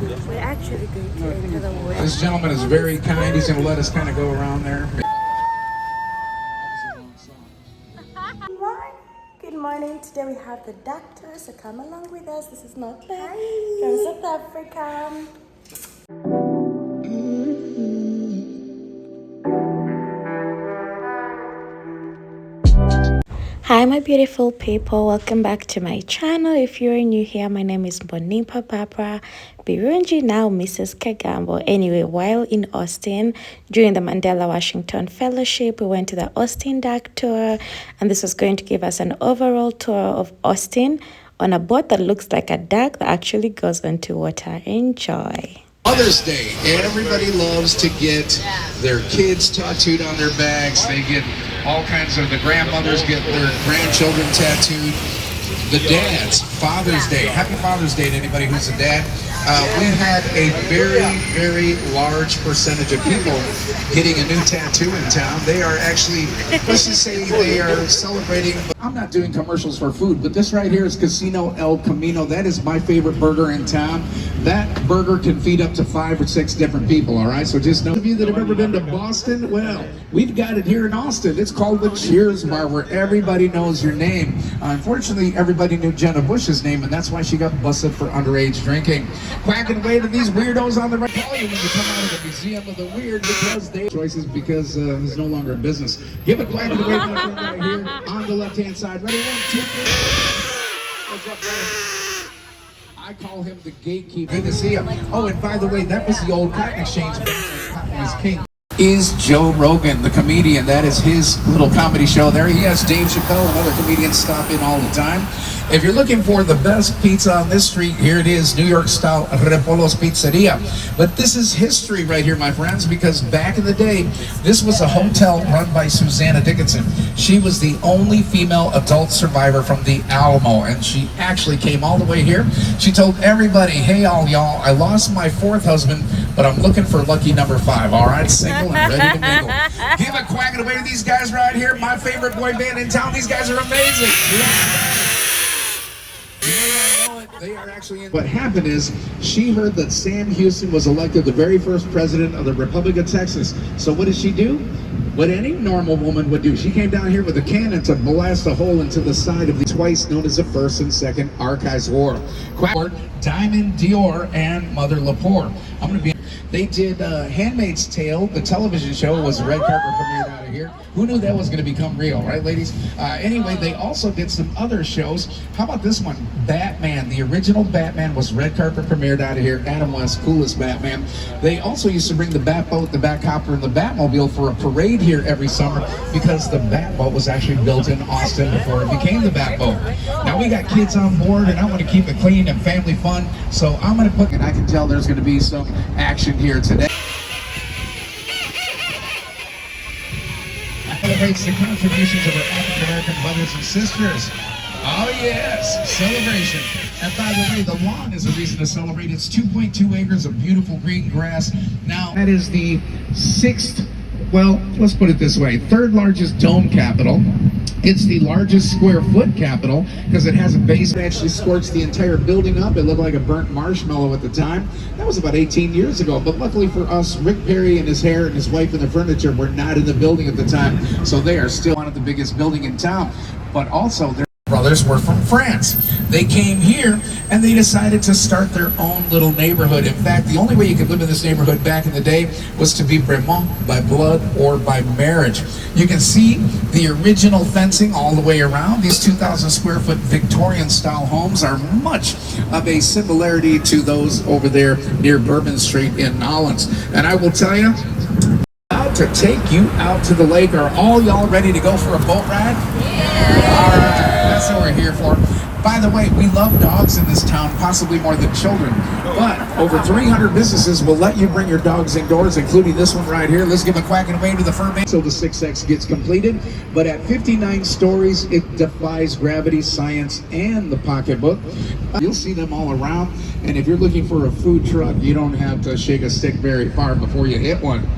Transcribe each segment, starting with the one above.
We're actually going to enter the water. This gentleman is very kind. He's going to let us kind of go around there. Good morning. Today we have the doctor, so come along with us. This is not bad. From South Africa. Hi my beautiful people, welcome back to my channel. If you're new here, my name is Mbonimpa Barbara Birunji, now Mrs. Kagambo. Anyway, while in Austin during the Mandela Washington Fellowship, we went to the Austin Duck Tour, and this was going to give us an overall tour of Austin on a boat that looks like a duck that actually goes onto water. Enjoy. Mother's Day, everybody loves to get their kids tattooed on their bags. They get all kinds of, the grandmothers get their grandchildren tattooed. The dads, Father's Day. Happy Father's Day to anybody who's a dad. We had a very, very large percentage of people getting a new tattoo in town. They are actually, let's just say they are celebrating. I'm not doing commercials for food, but this right here is Casino El Camino. That is my favorite burger in town. That burger can feed up to 5 or 6 different people, all right? So just know, those of you that have ever been to Boston, well, we've got it here in Austin. It's called the Cheers Bar, where everybody knows your name. Unfortunately, everybody knew Jenna Bush's name, and that's why she got busted for underage drinking. Quacking away to these weirdos on the right. Call you when you come out of the Museum of the Weird, because they choices, because it's no longer a business. Give it quacking away right here on the left-hand side. Ready? 1, 2, 3. What's up, brother? I call him the gatekeeper. Good to see you. Oh, and by the way, that was the old cotton exchange. Cotton was king. Is Joe Rogan, the comedian. That is his little comedy show there. He has Dave Chappelle and other comedians stop in all the time. If you're looking for the best pizza on this street, here it is, New York style Repolo's Pizzeria. But this is history right here, my friends, because back in the day, this was a hotel run by Susanna Dickinson. She was the only female adult survivor from the Alamo, and she actually came all the way here. She told everybody, hey all y'all, I lost my 4th husband, but I'm looking for lucky number 5, all right? Single and ready to mingle. Give a quacking away to these guys right here, my favorite boy band in town. These guys are amazing. They are actually in. What happened is, she heard that Sam Houston was elected the very first president of the Republic of Texas. So what did she do? What any normal woman would do. She came down here with a cannon to blast a hole into the side of the twice known as the First and Second Archives War. Diamond Dior and Mother Lepore. I'm going to be. They did Handmaid's Tale, the television show, was red carpet premiered out of here. Who knew that was going to become real, right, ladies? Anyway, they also did some other shows. How about this one? Batman, the original Batman was red carpet premiered out of here. Adam West, coolest Batman. They also used to bring the Batboat, the Batcopter, and the Batmobile for a parade here every summer, because the Batboat was actually built in Austin before it became the Batboat. Now we got kids on board, and I want to keep it clean and family fun, so I'm going to put, and I can tell there's going to be some action here today. Celebrates the contributions of our African American brothers and sisters. Oh yes, celebration. And by the way, the lawn is a reason to celebrate. It's 2.2 acres of beautiful green grass. Now, that is the 6th, well, let's put it this way, 3rd largest dome capital. It's the largest square foot capital because it has a base that actually scorched the entire building up. It looked like a burnt marshmallow at the time. That was about 18 years ago. But luckily for us, Rick Perry and his hair and his wife and the furniture were not in the building at the time. So they are still one of the biggest building in town. But also, their brothers were from France. They came here and they decided to start their own little neighborhood. In fact, the only way you could live in this neighborhood back in the day was to be Bremont, by blood or by marriage. You can see the original fencing all the way around. These 2,000 square foot Victorian style homes are much of a similarity to those over there near Bourbon Street in Nolens. And I will tell you, to take you out to the lake. Are all y'all ready to go for a boat ride? Yeah. All right, that's what we're here for. By the way, we love dogs in this town, possibly more than children. But over 300 businesses will let you bring your dogs indoors, including this one right here. Let's give a quacking away to the fur band. So the 6X gets completed. But at 59 stories, it defies gravity, science, and the pocketbook. You'll see them all around. And if you're looking for a food truck, you don't have to shake a stick very far before you hit one.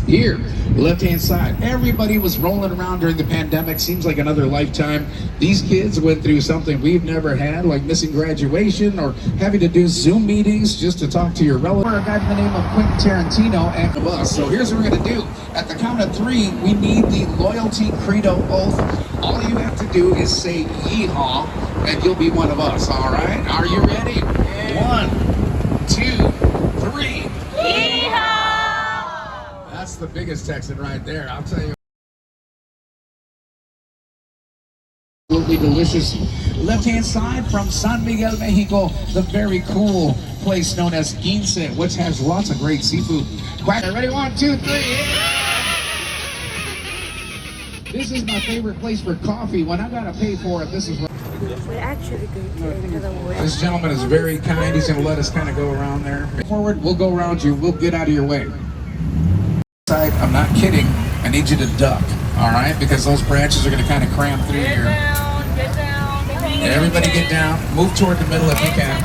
Here, left-hand side, everybody was rolling around during the pandemic. Seems like another lifetime. These kids went through something we've never had, like missing graduation or having to do Zoom meetings just to talk to your relative. A guy by the name of Quentin Tarantino and of us. So here's what we're gonna do. At the count of 3, we need the loyalty credo oath. All you have to do is say yeehaw, and you'll be one of us, all right? Are you ready? 1, 2, 3. Yeehaw! That's the biggest Texan right there, I'll tell you. Absolutely delicious. Left-hand side from San Miguel, Mexico, the very cool place known as Quince, which has lots of great seafood. Quack, ready? 1, 2, 3. This is my favorite place for coffee. When I gotta pay for it, this is what. We actually go to another way. This gentleman is very kind. He's gonna let us kind of go around there. Forward, we'll go around you. We'll get out of your way. I'm not kidding. I need you to duck, all right? Because those branches are going to kind of cram through here. Get down. Everybody get down. Move toward the middle if you can.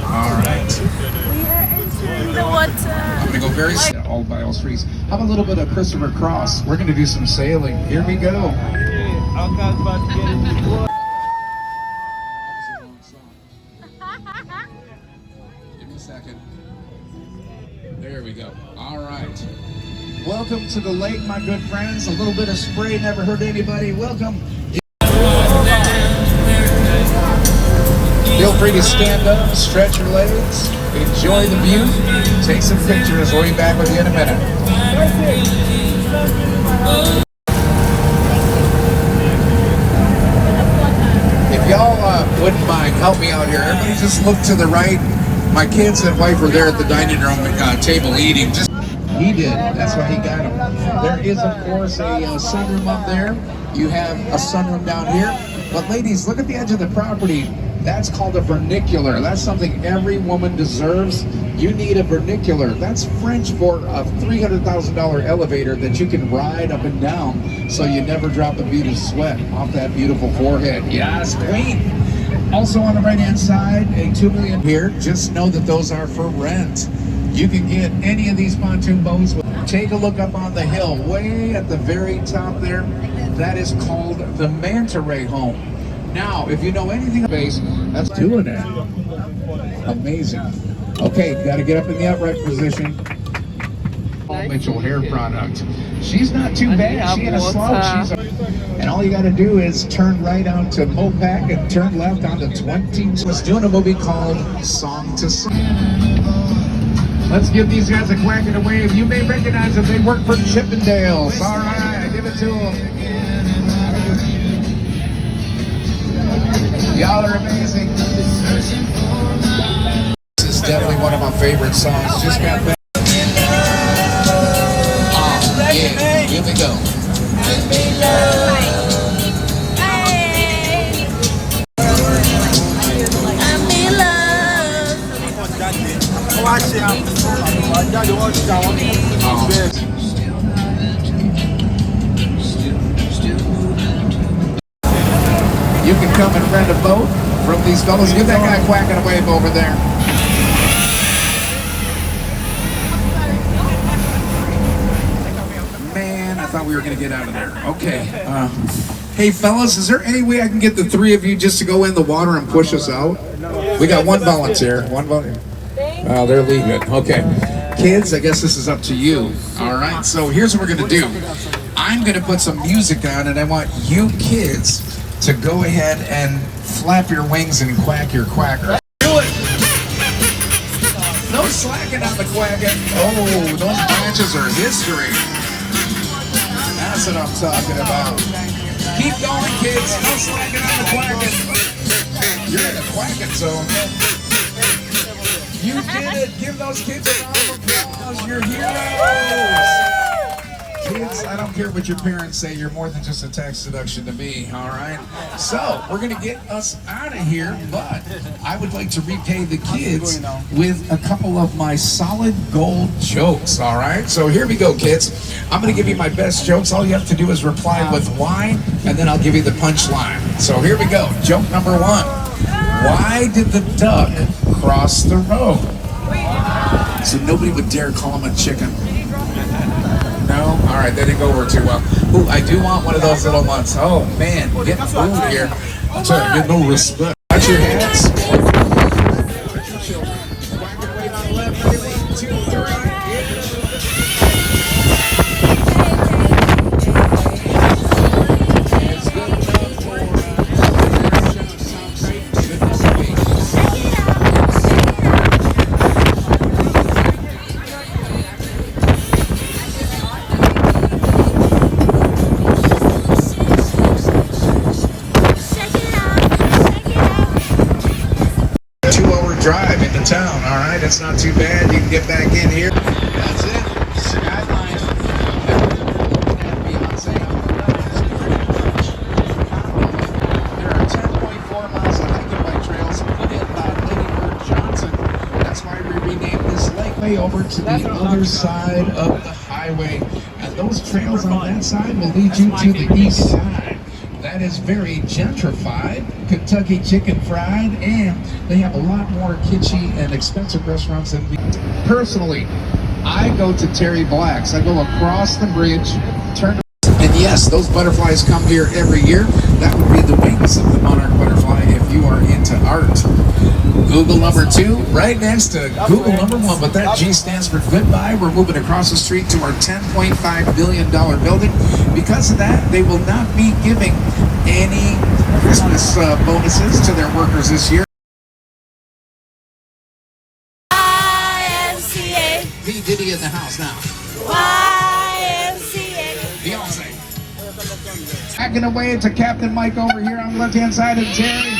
All right. We are entering the water. I'm going to go very slow, all by all streets. How about a little bit of Christopher Cross? We're going to do some sailing. Here we go. Give me a second. There we go. All right. Welcome to the lake, my good friends. A little bit of spray never hurt anybody. Welcome. Feel free to stand up, stretch your legs, enjoy the view, take some pictures. We'll be back with you in a minute. If y'all wouldn't mind, help me out here. Everybody just look to the right. My kids and wife were there at the dining room table eating. He did. That's why he got them. There is, of course, a sunroom up there. You have a sunroom down here. But ladies, look at the edge of the property. That's called a vernacular. That's something every woman deserves. You need a vernacular. That's French for a $300,000 elevator that you can ride up and down so you never drop a bead of sweat off that beautiful forehead. Yes, queen. Also on the right-hand side, a $2 million here. Just know that those are for rent. You can get any of these pontoon boats. Take a look up on the hill, way at the very top there. That is called the Manta Ray Home. Now, if you know anything about space, that's doing it. Amazing. Okay, got to get up in the upright position. Mitchell hair product. She's not too bad. She had a slouch. And all you got to do is turn right onto Mopac and turn left onto 20. Was doing a movie called Song to Song. Let's give these guys a quack and a wave. You may recognize them. They work for Chippendales. All right, give it to them. Y'all are amazing. This is definitely one of my favorite songs. Just got back. Yeah, here we go. You can come and rent a boat from these fellas. Get that guy quacking a wave over there. Man, I thought we were going to get out of there. Okay. Hey, fellas, is there any way I can get the 3 of you just to go in the water and push us out? We got one volunteer. One volunteer. They're leaving. Okay. Kids, I guess this is up to you. All right. So here's what we're going to do. I'm going to put some music on, and I want you kids to go ahead and flap your wings and quack your quacker. Do it! No slacking on the quacking. Oh, those branches are history. That's what I'm talking about. Keep going, kids. No slacking on the quacking. You're in the quacking zone. You did it. Give those kids a round of applause. You're heroes. Kids, I don't care what your parents say, you're more than just a tax deduction to me, all right? So, we're going to get us out of here, but I would like to repay the kids with a couple of my solid gold jokes, all right? So here we go, kids. I'm going to give you my best jokes. All you have to do is reply with why, and then I'll give you the punchline. So here we go. Joke number 1. Why did the duck cross the road? So nobody would dare call him a chicken. No? All right, that didn't go over too well. Ooh, I do want one of those little ones. Oh, man, getting food here. I'm sorry, I get no respect. Watch your hands. Watch your children. Whack it away on the left. Ready, 1, 2, 3. It's good enough for drive into town. All right, it's not too bad. You can get back in here. That's it. Skyline. There are 10.4 miles of hiking bike trails in Lady Bird Johnson. That's why we renamed this lake way over to the other side of the highway. And those trails on that side will lead you to the east side. That is very gentrified, Kentucky chicken fried, and they have a lot more kitschy and expensive restaurants than we. Personally, I go to Terry Black's. I go across the bridge, turn, and yes, those butterflies come here every year. That would be the wings of the monarch butterfly if you are into art. Google number 2, right next to Google number 1, but that G stands for goodbye. We're moving across the street to our $10.5 billion building. Because of that, they will not be giving any Christmas bonuses to their workers this year. YMCA. P. Diddy in the house now. YMCA. Beyonce. Hacking away to Captain Mike over here on the left-hand side of Terry.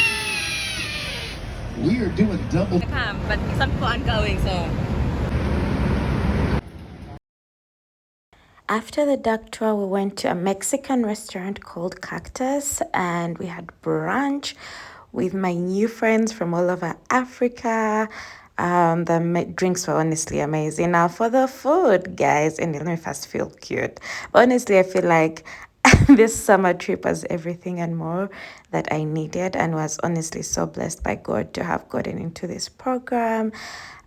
We are doing double. But some people aren't going, so. After the duck tour, we went to a Mexican restaurant called Cactus and we had brunch with my new friends from all over Africa. The drinks were honestly amazing. Now for the food, guys, and let me first feel cute. Honestly, I feel like this summer trip was everything and more that I needed, and was honestly so blessed by God to have gotten into this program.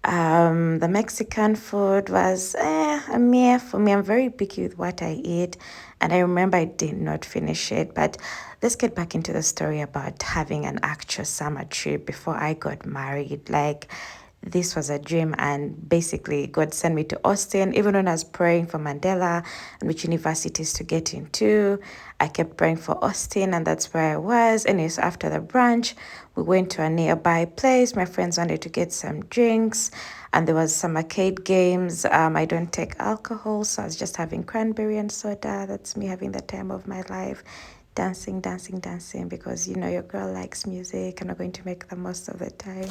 The Mexican food was a meh for me. I'm very picky with what I eat, and I remember I did not finish it. But let's get back into the story about having an actual summer trip before I got married. Like, this was a dream, and basically God sent me to Austin. Even when I was praying for Mandela and which universities to get into, I kept praying for Austin, and that's where I was. Anyways, after the brunch, we went to a nearby place. My friends wanted to get some drinks, and there was some arcade games. I don't take alcohol, so I was just having cranberry and soda. That's me having the time of my life, dancing, dancing, dancing, because you know your girl likes music and I'm going to make the most of the time.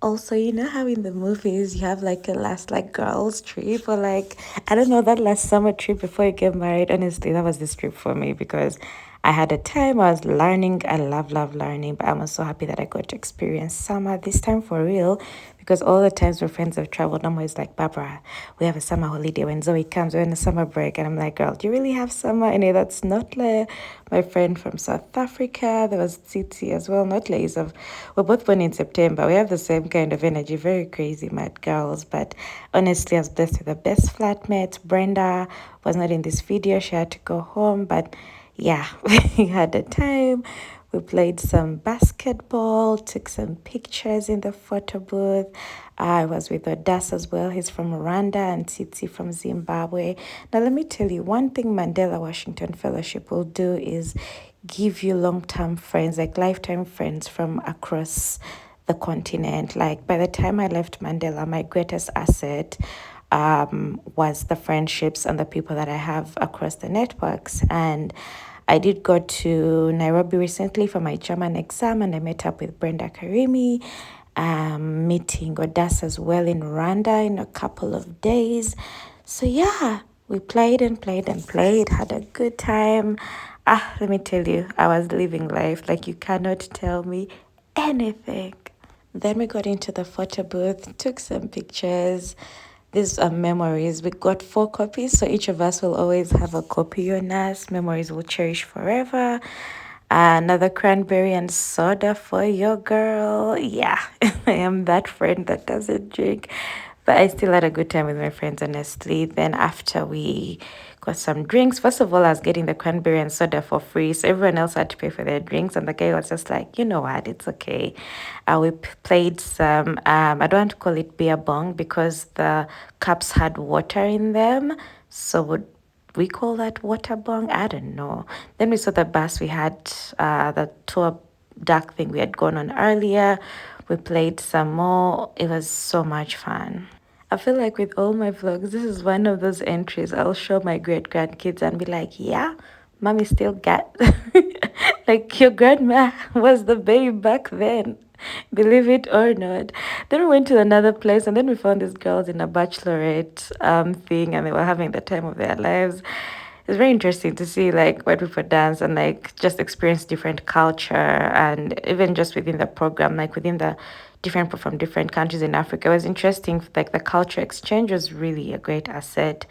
Also, you know how in the movies you have like a last like girls trip, or like, I don't know, that last summer trip before you get married. Honestly, that was this trip for me because I had a time. I was learning. I love learning, but I'm so happy that I got to experience summer this time for real, because all the times where friends have traveled, I'm always like, Barbara, we have a summer holiday. When Zoe comes, we're in a summer break. And I'm like, girl, do you really have summer? And that's Notle, my friend from South Africa. There was Titi as well. Notle is of, we're both born in September. We have the same kind of energy, very crazy, mad girls. But honestly, I was blessed with the best flatmates. Brenda was not in this video. She had to go home, but yeah, we had a time. We played some basketball, took some pictures in the photo booth. I was with Odas as well. He's from Rwanda, and Tsitsi from Zimbabwe. Now, let me tell you, one thing Mandela Washington Fellowship will do is give you long-term friends, like lifetime friends from across the continent. Like, by the time I left Mandela, my greatest asset was the friendships and the people that I have across the networks. And I did go to Nairobi recently for my German exam, and I met up with Brenda Karimi, meeting Odas as well in Rwanda in a couple of days. So yeah, we played and played and played, had a good time. Let me tell you, I was living life like you cannot tell me anything. Then we got into the photo booth, took some pictures. These are memories. We got 4 copies, so each of us will always have a copy on us. Memories will cherish forever. Another cranberry and soda for your girl. Yeah, I am that friend that doesn't drink. But I still had a good time with my friends, honestly. Then after we got some drinks, first of all, I was getting the cranberry and soda for free. So everyone else had to pay for their drinks. And the guy was just like, you know what, it's okay. We played some, I don't want to call it beer bong because the cups had water in them. So would we call that water bong? I don't know. Then we saw the bus. We had the tour duck thing we had gone on earlier. We played some more. It was so much fun. I feel like with all my vlogs, this is one of those entries I'll show my great grandkids and be like, yeah, mommy still got like your grandma was the babe back then. Believe it or not. Then we went to another place and then we found these girls in a bachelorette thing and they were having the time of their lives. It's very interesting to see like white people dance and like just experience different culture and even just within the program, like within the different people from different countries in Africa. It was interesting, like the culture exchange was really a great asset.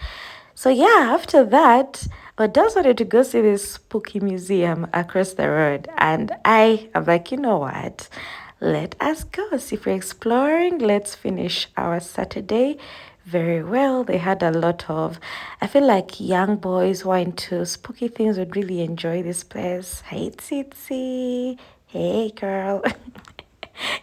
So yeah, after that, I just wanted to go see this spooky museum across the road. And I'm like, you know what? Let us go. So if we're exploring, let's finish our Saturday very well. They had a lot of, I feel like young boys who are into spooky things would really enjoy this place. Hey, Tsitsi. Hey, girl.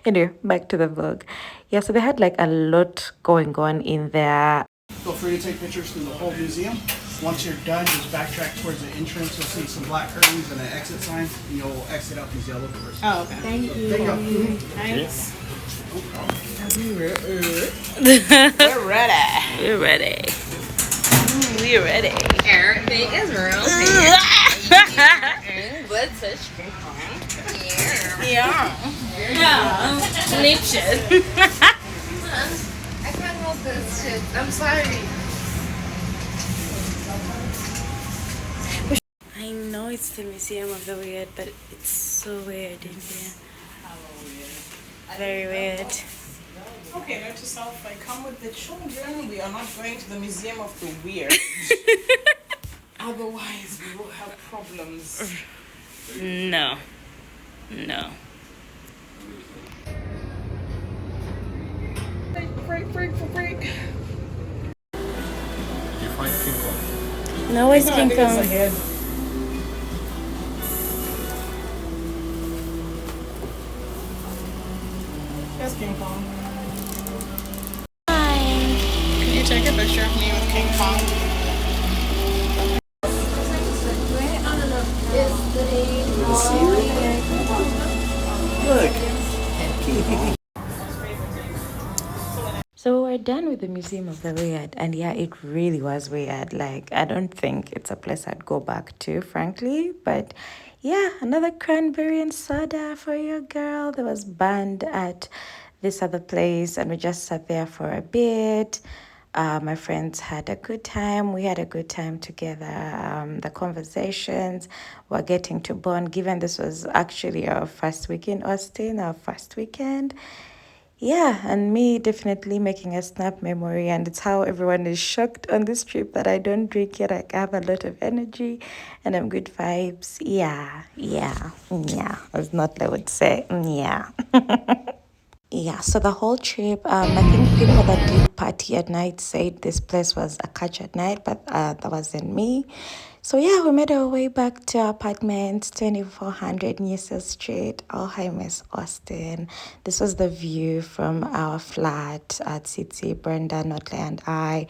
Anyway, back to the vlog. Yeah, so they had like a lot going on in there. Feel free to take pictures through the whole museum. Once you're done, just backtrack towards the entrance. You'll see some black curtains and an exit sign, and you'll exit out these yellow doors. Oh, okay. Thank you. There you go. Thanks. We're We're ready. We're ready. We're ready. Everything is real. Let's touch Yeah. Yeah. Delicious. I can't hold this shit. I'm sorry. I know it's the Museum of the Weird, but it's so weird in here. Very weird. Okay, note to self, I come with the children. We are not going to the Museum of the Weird. Otherwise, we will have problems. No. No. Freak. You find King Kong. No, it's No, I King think it's Kong. ahead. That's King Kong. Can you take a picture of me with King Kong? So we're done with the Museum of the Weird, and yeah, it really was weird. Like, I don't think it's a place I'd go back to, frankly. But yeah, another cranberry and soda for your girl. There was band at this other place, and we just sat there for a bit. My friends had a good time. We had a good time together. The conversations were getting to bond, given this was actually our first week in Austin, our first weekend. Yeah, and me definitely making a snap memory, and it's how everyone is shocked on this trip that I don't drink yet. Like, I have a lot of energy and I'm good vibes. Yeah, as not I would say, yeah. Yeah, so the whole trip, I think people that did party at night said this place was a catch at night, but that wasn't me. So yeah, we made our way back to our apartment, 2400 Nueces Street. Oh, hi, Miss Austin. This was the view from our flat at City, Brenda, Notley, and I.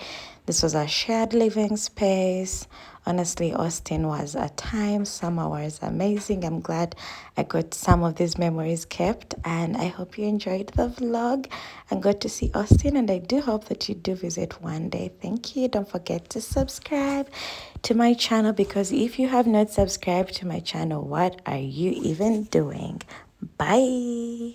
This was a shared living space. Honestly, Austin was a time. Summer was amazing. I'm glad I got some of these memories kept, and I hope you enjoyed the vlog and got to see Austin, and I do hope that you do visit one day. Thank you. Don't forget to subscribe to my channel, because if you have not subscribed to my channel, what are you even doing? Bye.